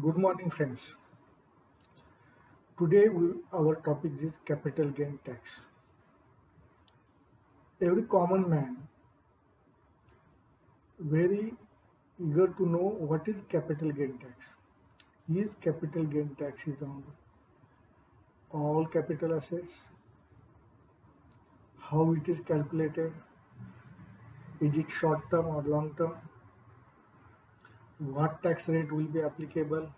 Good morning, friends. Today, our topic is capital gain tax. Every common man very eager to know what is capital gain tax. Is capital gain tax is on all capital assets? How it is calculated? Is it short term or long term? What tax rate will be applicable?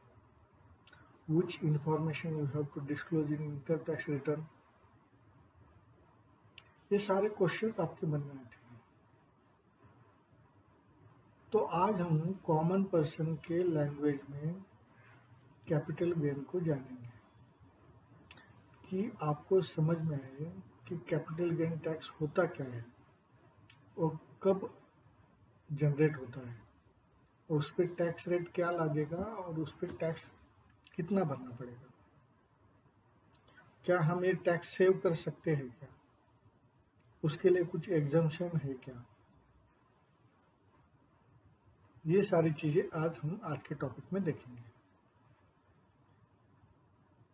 Which information you have to disclose in income tax return? ये सारे question आपके मन में आते हैं। तो आज हम कॉमन पर्सन के लैंग्वेज में कैपिटल गेन को जानेंगे कि आपको समझ में आए कि कैपिटल गेन टैक्स होता क्या है और कब जनरेट होता है और उस पर टैक्स रेट क्या लगेगा और उस पर टैक्स कितना भरना पड़ेगा। क्या हम ये टैक्स सेव कर सकते हैं क्या? उसके लिए कुछ एग्जम्पशन है क्या? ये सारी चीज़ें आज के टॉपिक में देखेंगे।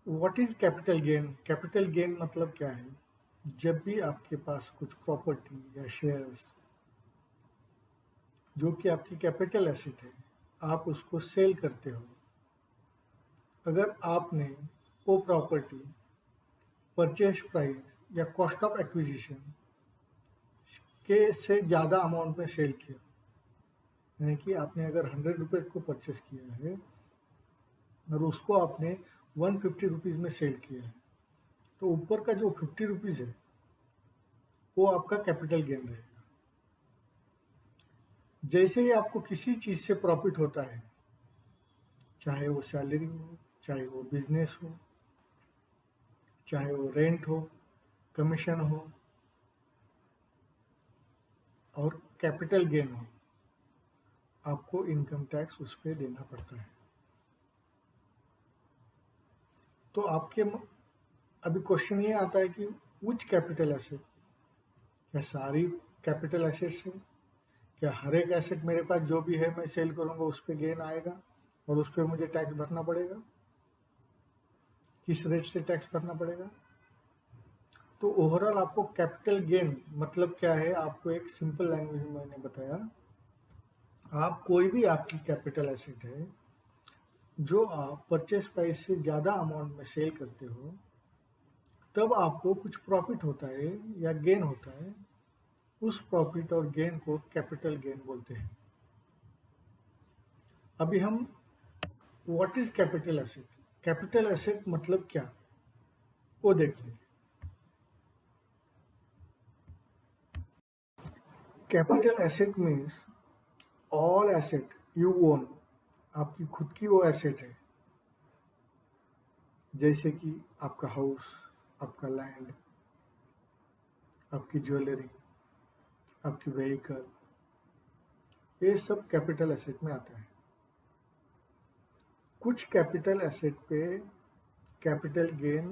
What is capital gain? Capital gain मतलब क्या है? जब भी आपके पास कुछ प्रॉपर्टी या शेयर्स जो कि आपकी कैपिटल एसेट है, आप उसको सेल करते हो। अगर आपने वो प्रॉपर्टी परचेज प्राइस या कॉस्ट ऑफ एक्विजिशन के से ज़्यादा अमाउंट में सेल किया, यानी कि आपने अगर 100 रुपये को परचेज किया है और उसको आपने 150 रुपीज़ में सेल किया है, तो ऊपर का जो 50 रुपीज़ है वो आपका कैपिटल गेन रहेगा। जैसे ही आपको किसी चीज़ से प्रॉफिट होता है, चाहे वो सैलरी हो, चाहे वो बिजनेस हो, चाहे वो रेंट हो, कमीशन हो और कैपिटल गेन हो, आपको इनकम टैक्स उस पर देना पड़ता है। तो अभी क्वेश्चन ये आता है कि विच कैपिटल एसेट? क्या सारी कैपिटल एसेट्स है? क्या हर एक एसेट मेरे पास जो भी है मैं सेल करूंगा उस पर गेन आएगा और उस पर मुझे टैक्स भरना पड़ेगा? किस रेट से टैक्स भरना पड़ेगा? तो ओवरऑल आपको कैपिटल गेन मतलब क्या है, आपको एक सिंपल लैंग्वेज में मैंने बताया। आप कोई भी आपकी कैपिटल एसेट है जो आप परचेस प्राइस से ज़्यादा अमाउंट में सेल करते हो, तब आपको कुछ प्रॉफिट होता है या गेन होता है। उस प्रॉफिट और गेन को कैपिटल गेन बोलते हैं। अभी हम what is capital asset, capital asset मतलब क्या, वो देखेंगे। Capital asset means all asset you own, आपकी खुद की वो एसेट है, जैसे कि आपका हाउस, आपका लैंड, आपकी ज्वेलरी, आपकी व्हीकल, ये सब कैपिटल एसेट में आता है। कुछ कैपिटल एसेट पे कैपिटल गेन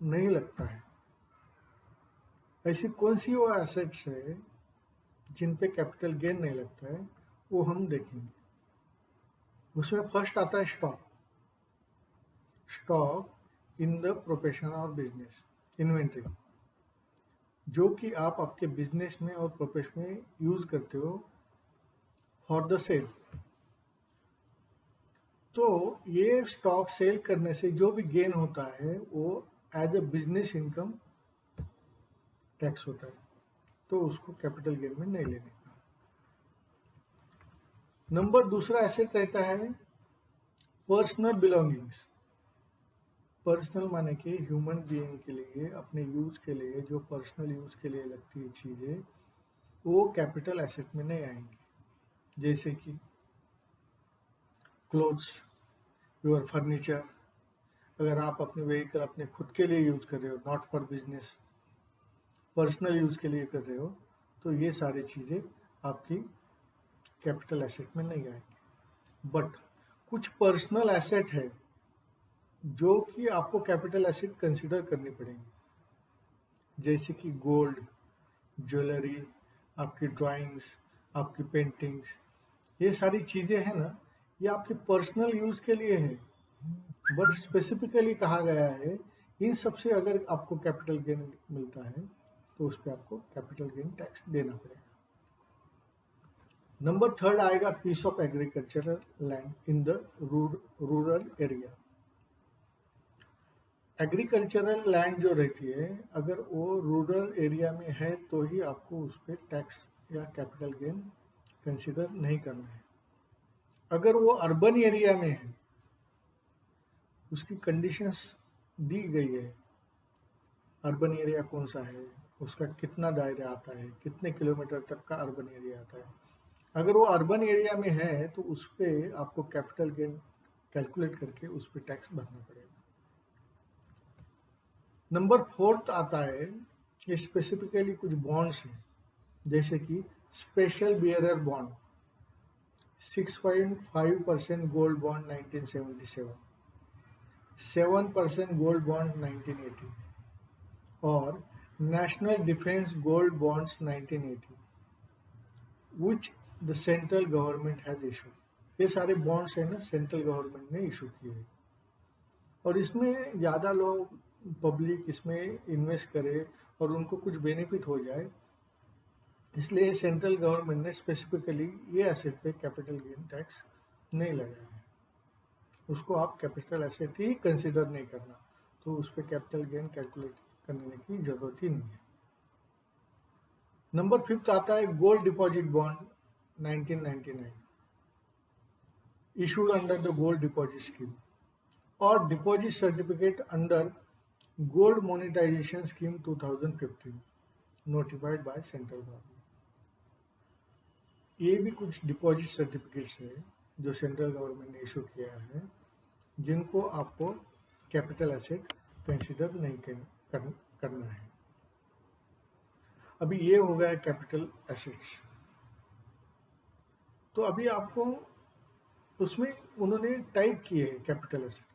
नहीं लगता है। ऐसी कौन सी वो एसेट्स है जिन पे कैपिटल गेन नहीं लगता है, वो हम देखेंगे। उसमें फर्स्ट आता है stock. Stock in the profession और बिजनेस, इन्वेंट्री, जो कि आप आपके बिजनेस में और प्रोफेशन में यूज करते हो फॉर द सेल। तो ये स्टॉक सेल करने से जो भी गेन होता है वो as a business income tax होता है, तो उसको कैपिटल गेन में नहीं लेने का। नंबर दूसरा एसेट रहता है पर्सनल बिलोंगिंग्स। पर्सनल माने कि ह्यूमन बीइंग के लिए, अपने यूज के लिए, जो पर्सनल यूज के लिए लगती है चीज़ें, वो कैपिटल एसेट में नहीं आएंगी। जैसे कि क्लोथ्स, योर फर्नीचर। अगर आप अपने व्हीकल अपने खुद के लिए यूज कर रहे हो, not for business, personal use के लिए कर रहे हो, तो ये सारी चीज़ें आपकी कैपिटल एसेट में नहीं आएंगी। बट कुछ पर्सनल एसेट है जो कि आपको कैपिटल एसेट कंसिडर करनी पड़ेगी, जैसे कि गोल्ड, ज्वेलरी, आपकी ड्राइंग्स, आपकी पेंटिंग्स, ये सारी चीज़ें हैं ना, ये आपके पर्सनल यूज के लिए है, बट स्पेसिफिकली कहा गया है इन सबसे अगर आपको कैपिटल गेन मिलता है तो उस पर आपको कैपिटल गेन टैक्स देना पड़ेगा। नंबर थर्ड आएगा piece of agricultural land in the rural area. Agricultural land जो रहती है अगर वो रूरल एरिया में है तो ही आपको उस पर टैक्स या कैपिटल गेन कंसिडर नहीं करना है। अगर वो अर्बन एरिया में है, उसकी कंडीशंस दी गई है, अर्बन एरिया कौन सा है, उसका कितना दायरा आता है, कितने किलोमीटर तक का अर्बन एरिया आता है। अगर वो अर्बन एरिया में है तो उस पर आपको कैपिटल गेन कैलकुलेट करके उस पर टैक्स भरना पड़ेगा। नंबर फोर्थ आता है, ये स्पेसिफिकली कुछ बॉन्ड्स हैं, जैसे कि special bearer bond 6.5% gold bond 1977, 7% gold bond 1980 और national defence gold bonds 1980 which the central government has issued. ये सारे बॉन्ड्स है ना, सेंट्रल गवर्नमेंट ने इशू किए हैं और इसमें ज़्यादा लोग पब्लिक इसमें इन्वेस्ट करे और उनको कुछ बेनिफिट हो जाए, इसलिए सेंट्रल गवर्नमेंट ने स्पेसिफिकली ये एसेट पे कैपिटल गेन टैक्स नहीं लगाया है। उसको आप कैपिटल एसेट ही कंसिडर नहीं करना, तो उस पर कैपिटल गेन कैलकुलेट करने की जरूरत ही नहीं है। नंबर फिफ्थ आता है gold deposit bond 1999 issued under the gold deposit scheme or deposit certificate under gold monetization scheme 2015 notified by central government। ये भी कुछ डिपॉजिट सर्टिफिकेट्स है जो सेंट्रल गवर्नमेंट ने इशू किया है, जिनको आपको कैपिटल एसेट कंसिडर नहीं करना है। अभी ये हो गया कैपिटल एसेट्स। तो अभी आपको उसमें उन्होंने टाइप किए हैं कैपिटल एसेट,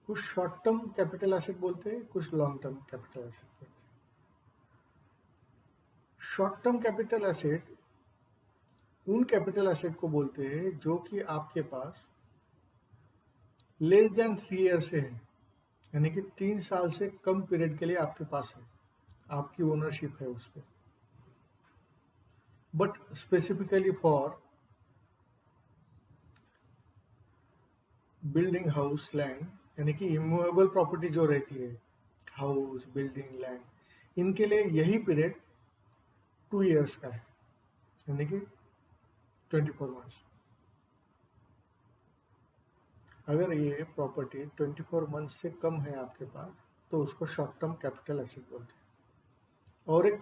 कुछ शॉर्ट टर्म कैपिटल एसेट बोलते हैं, कुछ लॉन्ग टर्म कैपिटल एसेट बोलते हैं। शॉर्ट टर्म कैपिटल एसेट उन कैपिटल एसेट को बोलते हैं जो कि आपके पास लेस देन 3 ईयर से है, यानी कि 3 साल से कम पीरियड के लिए आपके पास है, आपकी ओनरशिप है उस पर, but specifically for building house land, यानी कि इमूवेबल प्रॉपर्टी जो रहती है, हाउस बिल्डिंग लैंड, इनके लिए यही पीरियड 2 ईयर्स का है, यानी कि 24 मंथ्स। अगर ये प्रॉपर्टी 24 मंथ से कम है आपके पास तो उसको शॉर्ट टर्म कैपिटल एसेट बोलते हैं। और एक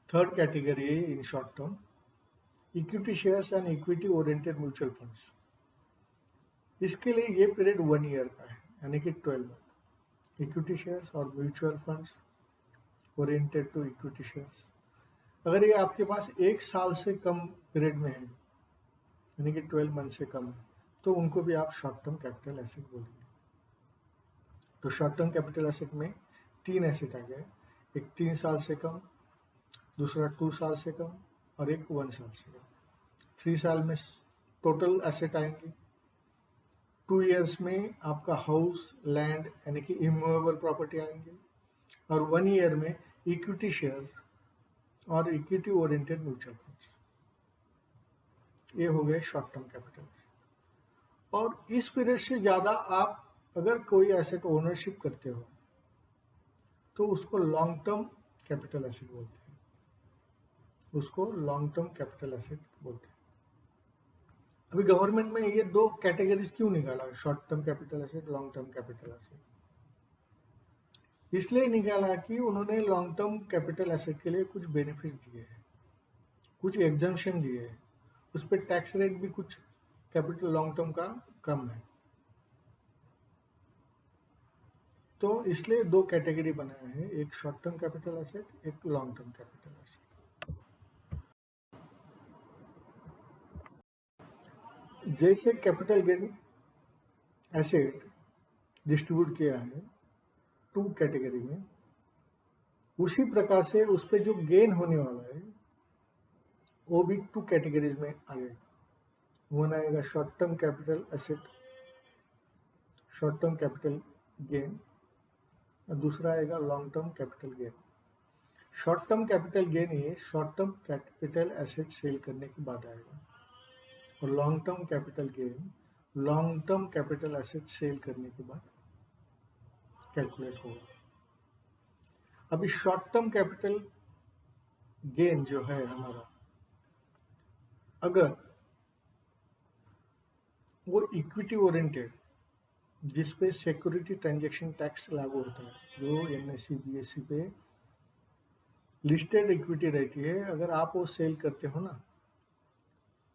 थर्ड कैटेगरी है in short term, equity shares and equity oriented mutual funds. इसके लिए ये पीरियड 1 ईयर का है, यानी कि 12 मंथ। इक्विटी शेयर्स और mutual funds oriented to equity shares, अगर ये आपके पास 1 साल से कम पीरियड में है, यानी कि 12 मंथ से कम है, तो उनको भी आप शॉर्ट टर्म कैपिटल एसेट बोलेंगे। तो शॉर्ट टर्म कैपिटल एसेट में 3 एसेट आ गए, एक 3 साल से कम, दूसरा 2 साल से कम और एक 1 साल से कम। 3 साल में टोटल एसेट आएंगे, 2 ईयर्स में आपका हाउस लैंड यानी कि इमूवेबल प्रॉपर्टी आएंगे, और 1 ईयर में इक्विटी शेयर्स और इक्विटी ओरिएंटेड म्यूचुअल फंड्स। ये हो गए शॉर्ट टर्म कैपिटल। और इस पीरियड से ज़्यादा आप अगर कोई एसेट ओनरशिप करते हो तो उसको लॉन्ग टर्म कैपिटल एसेट बोलते हैं, उसको लॉन्ग टर्म कैपिटल एसेट बोलते हैं। अभी गवर्नमेंट में ये 2 कैटेगरीज क्यों निकाला, short term capital asset, long term capital asset? इसलिए निकाला कि उन्होंने लॉन्ग टर्म कैपिटल एसेट के लिए कुछ बेनिफिट दिए हैं, कुछ एग्जम्पशन दिए हैं, उस पर टैक्स रेट भी कुछ कैपिटल लॉन्ग टर्म का कम है। तो इसलिए 2 कैटेगरी बनाया है, एक शॉर्ट टर्म कैपिटल एसेट, एक लॉन्ग टर्म कैपिटल एसेट। जैसे कैपिटल गेन एसेट डिस्ट्रीब्यूट किया है 2 कैटेगरी में, उसी प्रकार से उस पर जो गेन होने वाला है वो भी 2 कैटेगरीज में आ जाएगा। वन आएगा short term capital asset, short term capital gain, और दूसरा आएगा long term capital gain. Short term capital gain ये short term capital asset sale करने के बाद आएगा, और long term capital gain long term capital asset sale करने के बाद कैलकुलेट होगा। अभी शॉर्ट टर्म कैपिटल गेन जो है हमारा, अगर वो इक्विटी ओरिएंटेड जिसपे सिक्योरिटी ट्रांजैक्शन टैक्स लागू होता है, जो एनएससी बीएससी पे लिस्टेड इक्विटी रहती है, अगर आप वो सेल करते हो ना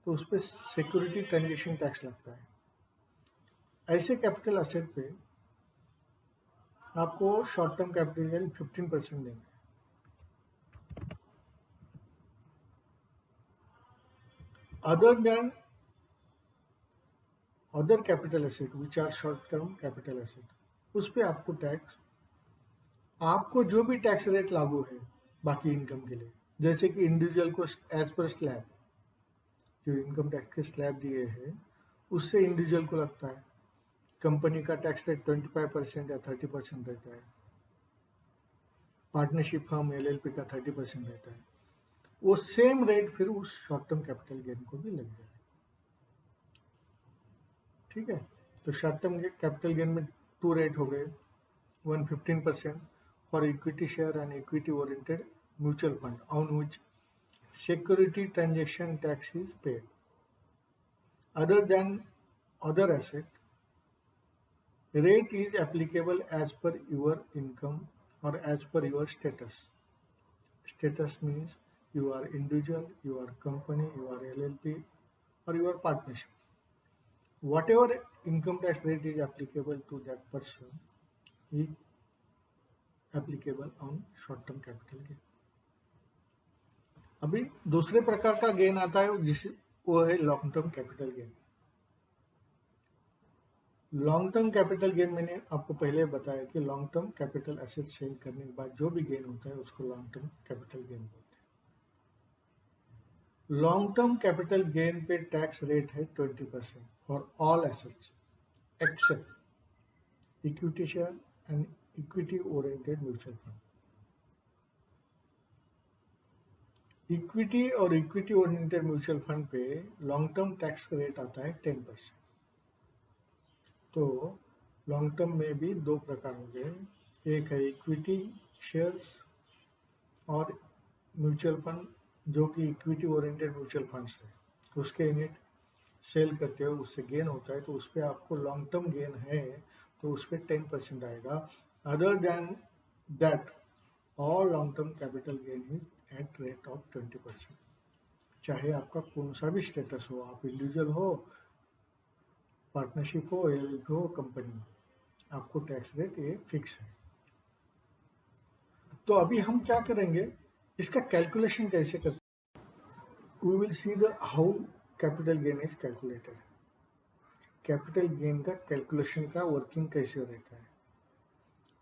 तो उस पर सिक्योरिटी ट्रांजैक्शन टैक्स लगता है। ऐसे कैपिटल एसेट पे आपको शॉर्ट टर्म कैपिटल गेन 15% देना है। Other than other capital asset which are short term capital asset, उस पर आपको टैक्स, आपको जो भी टैक्स रेट लागू है बाकी इनकम के लिए, जैसे कि इंडिविजुअल को एज पर स्लैब, जो इनकम टैक्स के स्लैब दिए हैं उससे इंडिविजुअल को लगता है। कंपनी का टैक्स रेट 25% या 30% रहता है, पार्टनरशिप फर्म एलएलपी का 30% रहता है। वो सेम रेट फिर उस शॉर्ट टर्म कैपिटल गेन को भी लग जाए। ठीक है, तो शॉर्ट टर्म कैपिटल गेन में 2 रेट हो गए, 1 15% for equity share and equity oriented mutual fund on which security transaction tax is paid. Other than other asset, rate is applicable as per your income or as per your status. Status means you are individual, you are company, you are LLP, or your partnership. Whatever income tax rate is applicable to that person is applicable on short term capital gain. अभी दूसरे प्रकार का gain आता है जिसे वो है long term capital gain. Long term capital gain मैंने आपको पहले बताया कि long term capital asset sale करने के बाद जो भी गेन होता है उसको लॉन्ग टर्म कैपिटल गेन बोलते हैं। लॉन्ग टर्म कैपिटल गेन पे टैक्स रेट है 20% for all assets except equity share and equity oriented mutual fund. Equity और इक्विटी ओरिएंटेड म्यूचुअल फंड पे लॉन्ग टर्म टैक्स रेट आता है 10%। तो लॉन्ग टर्म में भी दो प्रकार हो गए, एक है इक्विटी शेयर्स और म्यूचुअल फंड जो कि इक्विटी ओरिएंटेड म्यूचुअल फंड्स है, उसके यूनिट सेल करते हो उससे गेन होता है, तो उस पर आपको लॉन्ग टर्म गेन है तो उस पर 10% आएगा। Other than that all long term capital gain is at rate of 20%। चाहे आपका कौन सा भी स्टेटस हो, आप इंडिविजुअल हो, पार्टनरशिप हो, एलएलपी हो, कंपनी हो, आपको टैक्स रेट ये फिक्स है। तो अभी हम क्या करेंगे, इसका कैलकुलेशन कैसे करते हैं। We will see the how capital gain is calculated. Capital gain का कैलकुलेशन का वर्किंग कैसे रहता है।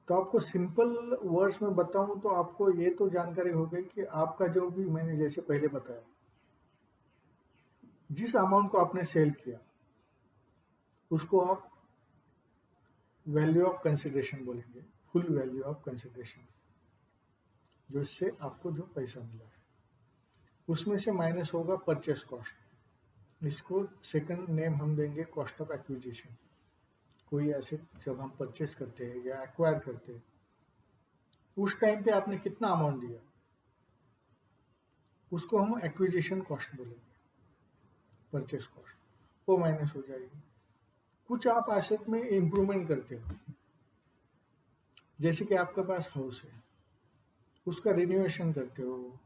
तो आपको सिंपल वर्ड्स में बताऊं तो आपको ये तो जानकारी हो गई कि आपका जो भी मैंने जैसे पहले बताया, जिस अमाउंट को आपने सेल किया उसको आप वैल्यू ऑफ कंसिडरेशन बोलेंगे, फुल वैल्यू ऑफ कंसिडरेशन, जो इससे आपको जो पैसा मिला है उसमें से माइनस होगा परचेस कॉस्ट। इसको सेकंड नेम हम देंगे कॉस्ट ऑफ एक्विजिशन। कोई एसेट जब हम परचेस करते हैं या एक्वायर करते हैं उस टाइम पे आपने कितना अमाउंट दिया उसको हम एक्विजिशन कॉस्ट बोलेंगे, परचेस कॉस्ट, वो माइनस हो जाएगी। कुछ आप एसेट में इम्प्रूवमेंट करते हो, जैसे कि आपके पास हाउस है, उसका रिनोवेशन करते हो,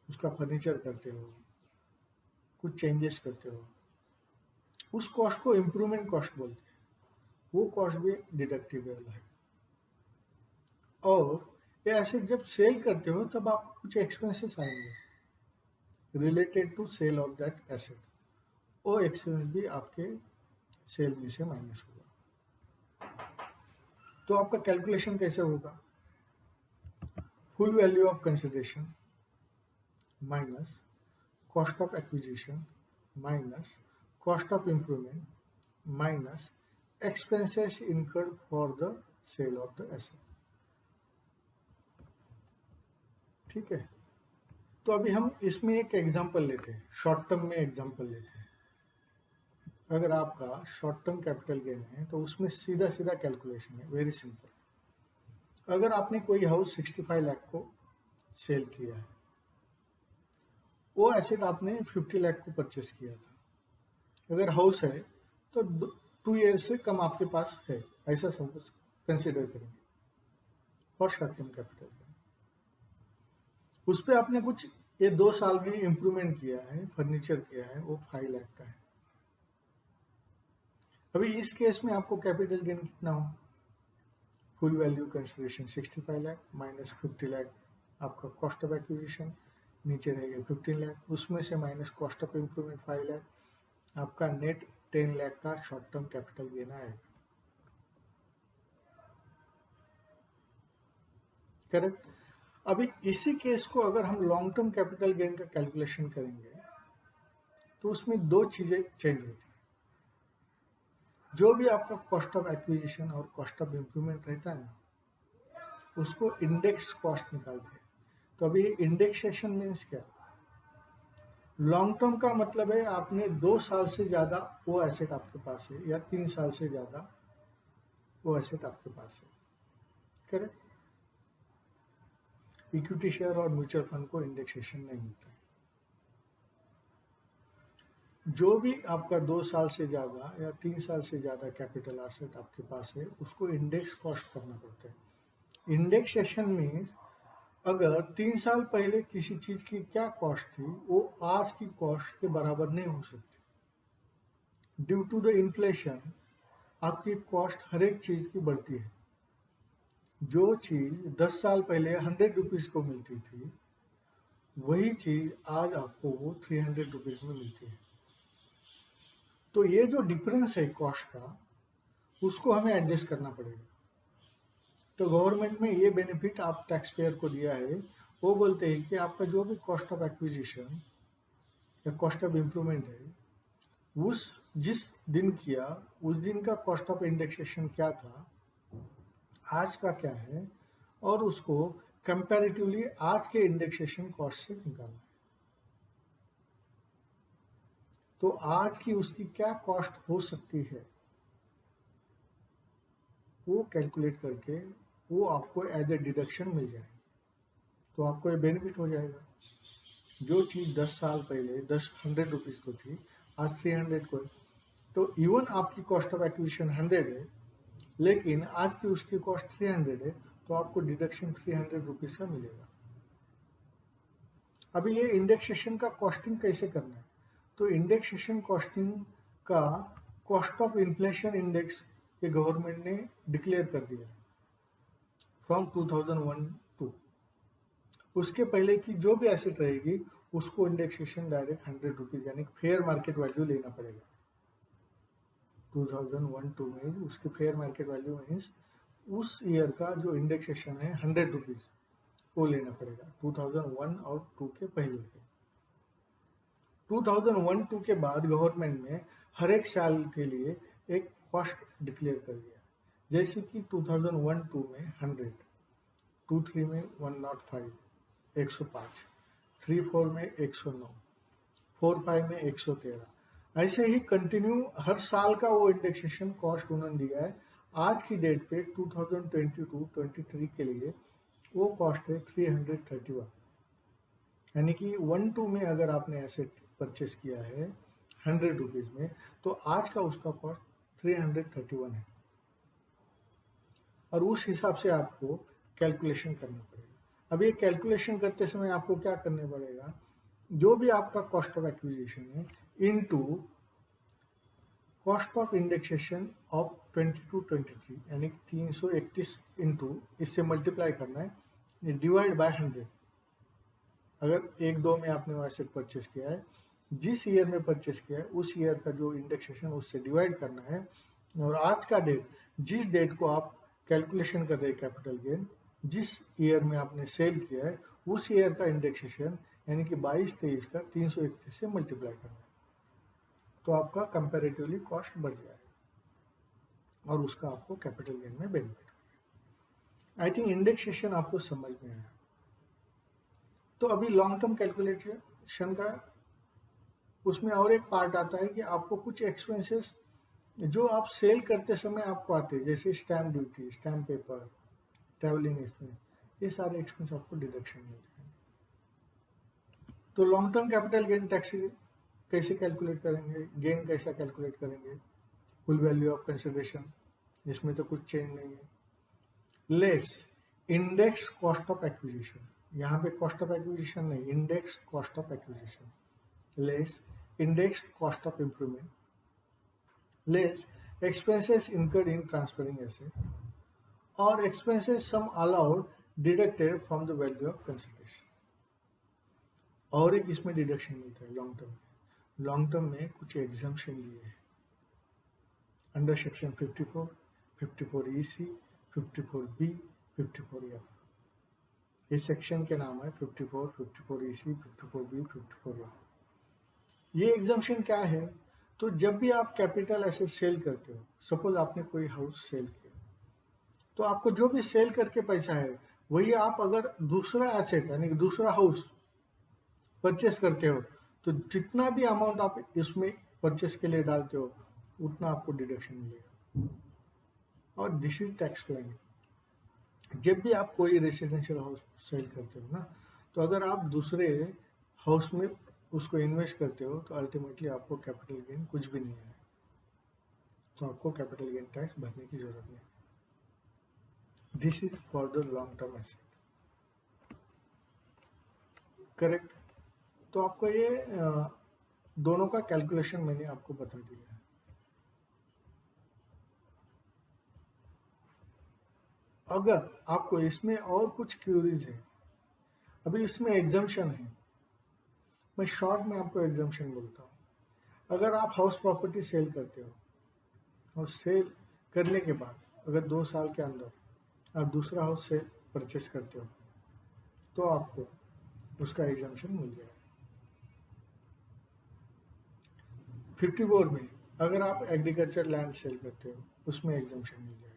उसका फर्नीचर करते हो, कुछ चेंजेस करते हो, उस कॉस्ट को इम्प्रूवमेंट कॉस्ट बोलते हैं, वो कॉस्ट भी डिडक्टिबल है। और ये एसेट जब सेल करते हो तब आपको कुछ एक्सपेंसेस आएंगे related to sale of that asset, वो एक्सपेंस भी आपके सेल में से माइनस होगा। तो आपका कैलकुलेशन कैसे होगा, full value of consideration minus cost of acquisition minus cost of improvement minus expenses incurred for the sale of the asset. ठीक है, तो अभी हम इसमें एक एग्जांपल लेते हैं, शॉर्ट टर्म में एग्जांपल लेते हैं। अगर आपका शॉर्ट टर्म कैपिटल गेन है तो उसमें सीधा सीधा कैलकुलेशन है, वेरी सिंपल। अगर आपने कोई हाउस 65 लाख को सेल किया है, वो एसेट आपने 50 लाख को परचेस किया था। अगर हाउस है तो 2 ईयर से कम आपके पास है, ऐसा सब कुछ कंसिडर करेंगे for short term capital gain. उस पर आपने कुछ ये 2 साल में इम्प्रूवमेंट किया है, फर्नीचर किया है, वो 5 लाख का है। अभी इस केस में आपको कैपिटल गेन कितना हो? Full value consideration 65 lakh minus 50 lakh आपका कॉस्ट ऑफ एक्विजिशन, नीचे रहेगा 15 लाख, उसमें से minus cost of improvement 5 lakh, आपका नेट 10 लाख का शॉर्ट टर्म कैपिटल गेन आएगा। करेक्ट। अभी इसी केस को अगर हम लॉन्ग टर्म कैपिटल गेन का कैलकुलेशन करेंगे तो उसमें 2 चीजें चेंज होती है। जो भी आपका कॉस्ट ऑफ एक्विजिशन और कॉस्ट ऑफ इम्प्रूवमेंट रहता है ना, उसको इंडेक्स कॉस्ट निकालते हैं। तो अभी इंडेक्सेशन मीन्स क्या? लॉन्ग टर्म का मतलब है आपने 2 साल से ज्यादा वो एसेट आपके पास है, या 3 साल से ज्यादा वो एसेट आपके पास है। करेक्ट। इक्विटी शेयर और म्यूचुअल फंड को इंडेक्सेशन नहीं मिलता है। जो भी आपका 2 साल से ज़्यादा या 3 साल से ज़्यादा कैपिटल एसेट आपके पास है, उसको इंडेक्स कॉस्ट करना पड़ता है। इंडेक्सेशन मीन्स अगर 3 साल पहले किसी चीज़ की क्या कॉस्ट थी, वो आज की कॉस्ट के बराबर नहीं हो सकती। ड्यू टू द इन्फ्लेशन आपकी कॉस्ट हर एक चीज़ की बढ़ती है। जो चीज़ 10 साल पहले 100 रुपीज़ को मिलती थी, वही चीज़ आज आपको वो 300 रुपीज़ में मिलती है। तो ये जो डिफरेंस है कॉस्ट का, उसको हमें एडजस्ट करना पड़ेगा। तो गवर्नमेंट में ये बेनिफिट आप टैक्स पेयर को दिया है, वो बोलते हैं कि आपका जो भी कॉस्ट ऑफ एक्विजिशन या कॉस्ट ऑफ इम्प्रूवमेंट है, उस जिस दिन किया उस दिन का कॉस्ट ऑफ इंडेक्सेशन क्या था, आज का क्या है, और उसको कंपैरेटिवली आज के इंडेक्सेशन कॉस्ट से निकालना है। तो आज की उसकी क्या कॉस्ट हो सकती है, वो कैलकुलेट करके वो आपको एज ए डिडक्शन मिल जाएगा। तो आपको ये बेनिफिट हो जाएगा। जो चीज़ 10 साल पहले 100 रुपीज़ को थी, आज 300 को है। तो इवन आपकी कॉस्ट ऑफ एक्विजिशन 100 है, लेकिन आज की उसकी कॉस्ट 300 है, तो आपको डिडक्शन 300 रुपीज़ का मिलेगा। अभी ये इंडेक्सेशन का कॉस्टिंग कैसे करना है? तो इंडेक्सेशन कॉस्टिंग का कॉस्ट ऑफ इन्फ्लेशन इंडेक्स ये गवर्नमेंट ने डिक्लेयर कर दिया है फ्रॉम 2001 टू। उसके पहले की जो भी एसेट रहेगी उसको इंडेक्सेशन डायरेक्ट 100 रुपीज़ यानी फेयर मार्केट वैल्यू लेना पड़ेगा। 2001-2 में उसकी फेयर मार्केट वैल्यू मीन्स उस ईयर का जो इंडेक्सेशन है 100 रुपीज़, वो लेना पड़ेगा 2001 और 2 के पहले के। 2001-2 के बाद गवर्नमेंट ने हर एक साल के लिए एक कॉस्ट डिक्लेयर कर दिया, जैसे कि 2001-2 में 100, 2-3 में 105, 105, 3-4 में 109, 4-5 में 113, ऐसे ही कंटिन्यू हर साल का वो इंडेक्सेशन कॉस्ट उन्होंने दिया है। आज की डेट पे 2022-23 के लिए वो कॉस्ट है 331, यानी कि 1-2 में अगर आपने एसेट परचेस किया है 100 रुपीज़ में, तो आज का उसका कॉस्ट 331 है। और उस हिसाब से आपको कैलकुलेशन करना पड़ेगा। अब ये कैलकुलेशन करते समय आपको क्या करना पड़ेगा? जो भी आपका कॉस्ट ऑफ एक्विजिशन है into cost of indexation of 22-23, यानी 331 इंटू इससे मल्टीप्लाई करना है, डिवाइड बाय 100। अगर 1-2 में आपने वो एसेट परचेस किया है, जिस ईयर में परचेस किया है उस ईयर का जो इंडेक्सेशन उससे डिवाइड करना है, और आज का डेट, जिस डेट को आप कैलकुलेशन कर रहे हैं कैपिटल गेन, जिस ईयर में आपने सेल किया है उस ईयर का इंडेक्सेशन यानी कि 22-23 का 331 से मल्टीप्लाई करना है। तो आपका कंपैरेटिवली कॉस्ट बढ़ जाएगा और उसका आपको कैपिटल गेन में बेनिफिट होगा। आई थिंक इंडेक्सेशन आपको समझ में आया। तो अभी लॉन्ग टर्म कैलकुलेशन का उसमें और एक पार्ट आता है कि आपको कुछ एक्सपेंसेस जो आप सेल करते समय आपको आते हैं, जैसे stamp duty, stamp paper, travelling expense, ये सारे एक्सपेंस आपको डिडक्शन मिलते हैं। तो long term capital gain tax कैसे कैलकुलेट करेंगे, गेन कैसा कैलकुलेट करेंगे, फुल वैल्यू ऑफ कंसिडरेशन, इसमें तो कुछ चेंज नहीं है, less index cost of acquisition, यहाँ पे कॉस्ट ऑफ एक्विजिशन नहीं, index cost of acquisition, less index cost of improvement, less expenses incurred in transferring asset, or expenses sum allowed deducted from the value of consideration। और एक इसमें deduction मिलता है long term में। Long term में कुछ exemption लिए हैं under section 54, 54EC, 54B, 54F। इस सेक्शन के नाम है 54, 54EC, 54B, 54F। ये एग्जाम्पशन क्या है? तो जब भी आप कैपिटल एसेट सेल करते हो, सपोज आपने कोई हाउस सेल किया, तो आपको जो भी सेल करके पैसा है वही आप अगर दूसरा एसेट यानी कि दूसरा हाउस परचेस करते हो, तो जितना भी अमाउंट आप इसमें परचेस के लिए डालते हो उतना आपको डिडक्शन मिलेगा। और दिस इज टैक्स प्लानिंग। जब भी आप कोई रेसिडेंशियल हाउस सेल करते हो ना, तो अगर आप दूसरे हाउस में उसको इन्वेस्ट करते हो तो अल्टीमेटली आपको कैपिटल गेन कुछ भी नहीं है, तो आपको कैपिटल गेन टैक्स भरने की जरूरत नहीं। This is for the long term asset, correct. तो आपको ये दोनों का कैलकुलेशन मैंने आपको बता दिया है। अगर आपको इसमें और कुछ क्यूरीज है, अभी इसमें एग्जाम्पशन है, मैं शॉर्ट में आपको एग्जाम्पशन बोलता हूँ। अगर आप हाउस प्रॉपर्टी सेल करते हो और सेल करने के बाद अगर 2 साल के अंदर आप दूसरा हाउस सेल परचेस करते हो तो आपको उसका एग्जाम्पशन मिल जाएगा। 54 में अगर आप एग्रीकल्चर लैंड सेल करते हो उसमें एग्जाम्पशन मिल जाएगा।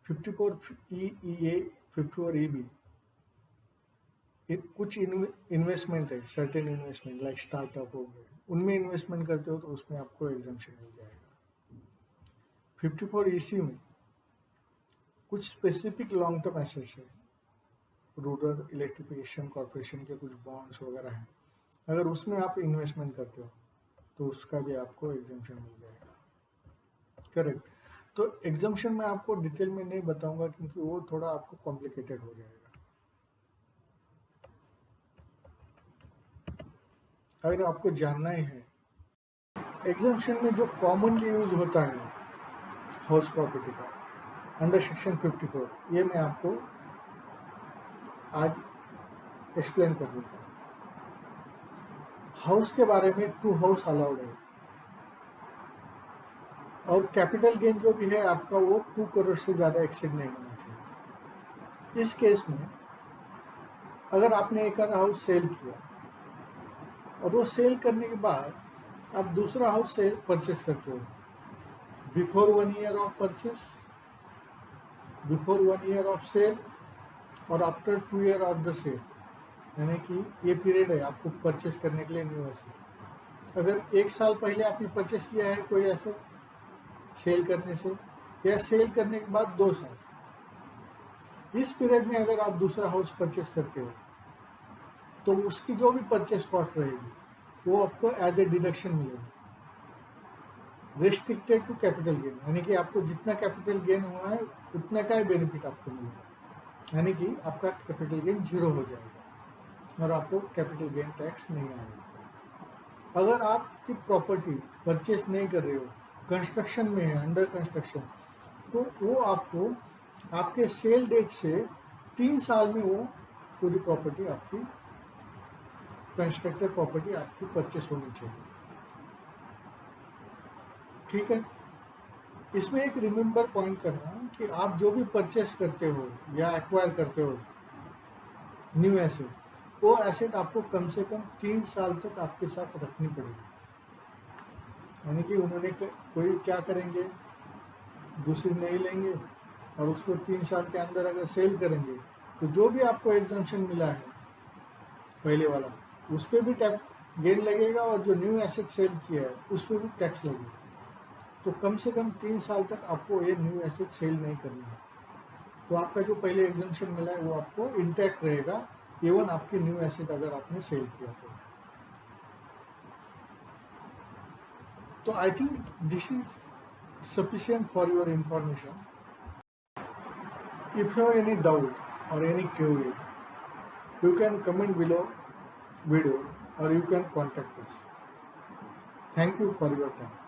54EA, 54EB कुछ इन्वेस्टमेंट है, सर्टेन इन्वेस्टमेंट लाइक स्टार्टअप हो गए, उनमें इन्वेस्टमेंट करते हो तो उसमें आपको एग्जाम्पशन मिल जाएगा। 54EC में कुछ स्पेसिफिक लॉन्ग टर्म एसेट्स है, रूरल इलेक्ट्रिफिकेशन कॉर्पोरेशन के कुछ बॉन्ड्स वगैरह हैं, अगर उसमें आप इन्वेस्टमेंट करते हो तो उसका भी आपको एग्जाम्पशन मिल जाएगा, करेक्ट। तो एग्जाम्पशन मैं आपको डिटेल में नहीं बताऊंगा क्योंकि वो थोड़ा आपको कॉम्प्लिकेटेड हो जाएगा। अगर आपको जानना ही है, एग्जाम्पशन में जो कॉमनली यूज होता है हाउस प्रॉपर्टी का अंडर सेक्शन 54, ये मैं आपको आज एक्सप्लेन कर देता हूँ। हाउस के बारे में 2 हाउस अलाउड है और कैपिटल गेन जो भी है आपका वो 2 करोड़ से ज़्यादा एक्सीड नहीं होना चाहिए। इस केस में अगर आपने एक हाउस सेल किया और वो सेल करने के बाद आप दूसरा हाउस सेल परचेस करते हो before 1 year of purchase, before 1 year of sale और after 2 year of the sale, यानी कि ये पीरियड है आपको परचेस करने के लिए न्यू एसेट। अगर 1 साल पहले आपने परचेस किया है कोई एसेट सेल करने से, या सेल करने के बाद 2 साल, इस पीरियड में अगर आप दूसरा हाउस परचेस करते हो तो उसकी जो भी परचेस कॉस्ट रहेगी वो आपको एज ए डिडक्शन मिलेगी, रेस्ट्रिक्टेड टू कैपिटल गेन, यानी कि आपको जितना कैपिटल गेन हुआ है उतना का ही बेनिफिट आपको मिलेगा, यानी कि आपका कैपिटल गेन 0 हो जाएगा और आपको कैपिटल गेन टैक्स नहीं आएगा। अगर आपकी प्रॉपर्टी परचेस नहीं कर रहे हो, कंस्ट्रक्शन में है, अंडर कंस्ट्रक्शन, तो वो आपको आपके सेल डेट से 3 साल में वो पूरी प्रॉपर्टी आपकी कंस्ट्रक्टेड प्रॉपर्टी आपकी परचेस होनी चाहिए, ठीक है। इसमें एक रिमेंबर पॉइंट करना कि आप जो भी परचेस करते हो या एक्वायर करते हो न्यू एसेट, वो एसेट आपको कम से कम 3 साल तक आपके साथ रखनी पड़ेगी। यानी कि उन्होंने कोई क्या करेंगे, दूसरी नहीं लेंगे और उसको 3 साल के अंदर अगर सेल करेंगे तो जो भी आपको एग्जम्पशन मिला है पहले वाला, उस पर भी टैक्स गेन लगेगा और जो न्यू एसेट सेल किया है उस पर भी टैक्स लगेगा। तो कम से कम 3 साल तक आपको ये न्यू एसेट सेल नहीं करनी है। तो आपका जो पहले एग्जम्पशन मिला है वो आपको इंटैक्ट रहेगा, इवन आपकी न्यू एसेट अगर आपने सेल किया तो I think this is sufficient for your information. If you have any doubt or any query, you can comment below video or you can contact us. Thank you for your time.